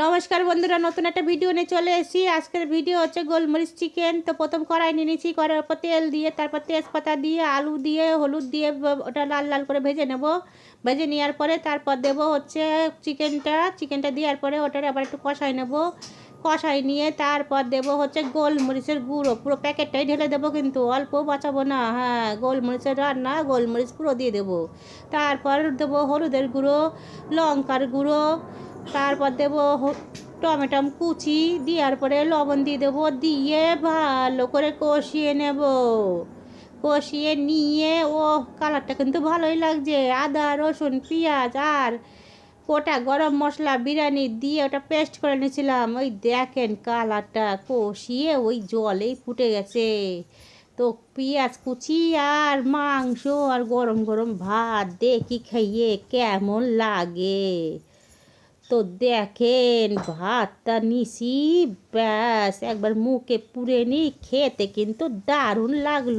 নমস্কার বন্ধুরা, নতুন একটা ভিডিও নিয়ে চলে এসেছি। আজকের ভিডিও হচ্ছে গোলমরিচ চিকেন। তো প্রথম কড়াই নিয়ে নিয়েছি, কড়াইয়ের উপর তেল দিয়ে তারপর তেজপাতা দিয়ে আলু দিয়ে হলুদ দিয়ে ওটা লাল লাল করে ভেজে নেব। ভেজে নেওয়ার পরে তারপর দেবো হচ্ছে চিকেনটা দেওয়ার পরে ওটার আবার একটু কষাই নেব। কষাই নিয়ে তারপর দেবো হচ্ছে গোলমরিচের গুঁড়ো, পুরো প্যাকেটটাই ঢেলে দেবো, কিন্তু অল্প বাঁচাবো না। হ্যাঁ, গোলমরিচের রান্না, গোলমরিচ পুরো দিয়ে দেবো। তারপর দেবো হলুদের গুঁড়ো, লঙ্কার গুঁড়ো, তারপর দেবো টমেটো কুচি, দেওয়ার পরে লবণ দিয়ে দেবো, দিয়ে ভালো করে কষিয়ে নেব। কষিয়ে নিয়ে কালারটা কিন্তু ভালোই লাগছে। আদা রসুন পেঁয়াজ আর গোটা গরম মশলা বিরিয়ানি দিয়ে ওটা পেস্ট করে নিয়েছিলাম। ওই দেখেন কালারটা কষিয়ে ওই জলেই ফুটে গেছে। তো পেঁয়াজ কুচি আর মাংস আর গরম গরম ভাত দেখি খাইয়ে কেমন লাগে। তো দেখেন ভাতটা নিছি, ব্যাস একবার মুখে পুরে নি, খেতে কিন্তু দারুণ লাগলো।